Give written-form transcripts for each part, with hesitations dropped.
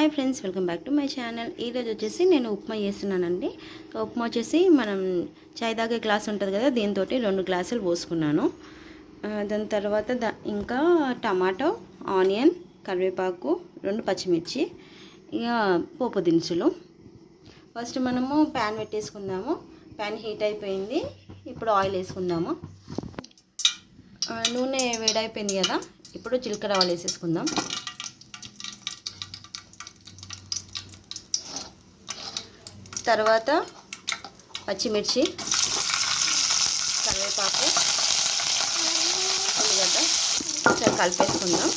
Hi friends, welcome back to my channel. ఈరోజు వచ్చేసి నేను ఉప్మా చేస్తున్నానండి. ఉప్మా వచ్చేసి మనం చాయ్ తాగే గ్లాస్ ఉంటుంది కదా, దీంతో 2 గ్లాసులు పోసుకున్నాను. దాని తర్వాత ఇంకా టమాటో, ఆనియన్, కరివేపాకు, 2 పచ్చిమిర్చి, ఇక పోపు దినుసులు. ఫస్ట్ మనము ప్యాన్ పెట్టేసుకుందాము. ప్యాన్ హీట్ అయిపోయింది. ఇప్పుడు ఆయిల్ వేసుకుందాము. నూనె వేడైపోయింది కదా, ఇప్పుడు జీలకర్ర ఆవాలు వేసేసుకుందాం. తర్వాత పచ్చిమిర్చి, కరివేపాకు, ఉల్లిగడ్డ ఒకసారి కలిపేసుకుందాం.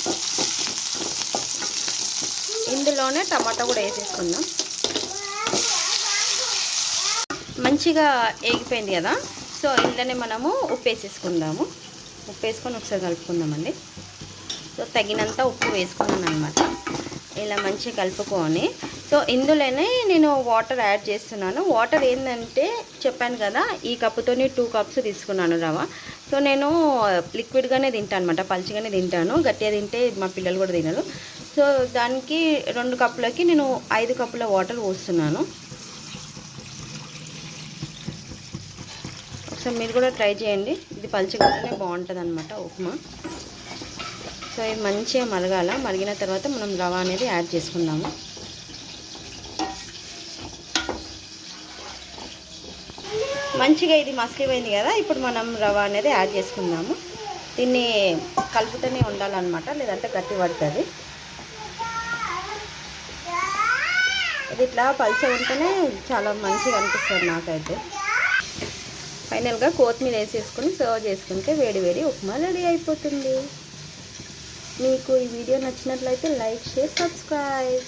ఇందులోనే టమాటా కూడా వేసేసుకుందాం. మంచిగా వేగిపోయింది కదా, సో ఇందులోనే మనము ఉప్పు వేసేసుకుందాము. ఉప్పు వేసుకొని ఒకసారి కలుపుకుందామండి. సో తగినంత ఉప్పు వేసుకున్నాను అనమాట. ఇలా మంచిగా కలుపుకొని, సో ఇందులోనే నేను వాటర్ యాడ్ చేస్తున్నాను. వాటర్ ఏంటంటే చెప్పాను కదా, ఈ కప్పుతోని 2 కప్స్ తీసుకున్నాను రవ్వ. సో నేను లిక్విడ్గానే తింటాను అనమాట, పల్చిగానే తింటాను. గట్టిగా తింటే మా పిల్లలు కూడా తినరు. సో దానికి 2 కప్పులకి నేను 5 కప్పుల వాటర్ పోస్తున్నాను. ఒకసారి మీరు కూడా ట్రై చేయండి. ఇది పల్చిగానే బాగుంటుంది అనమాట ఉప్మా. సో ఇది మంచిగా మరగాల. మరిగిన తర్వాత మనం రవ్వ అనేది యాడ్ చేసుకుందాము. మంచిగా ఇది మసిలిపోయింది కదా, ఇప్పుడు మనం రవ్వ అనేది యాడ్ చేసుకుందాము. దీన్ని కలుపుతూనే ఉండాలన్నమాట, లేదంటే గట్టి పడుతుంది. ఇది ఇట్లా పల్చగా ఉంటేనే చాలా మంచిగా అనిపిస్తుంది నాకైతే. ఫైనల్గా కొత్తిమీర వేసేసుకొని సర్వ్ చేసుకుంటే వేడి వేడి ఉప్మా రెడీ అయిపోతుంది. మీకు ఈ వీడియో నచ్చినట్లయితే లైక్, షేర్, సబ్స్క్రైబ్.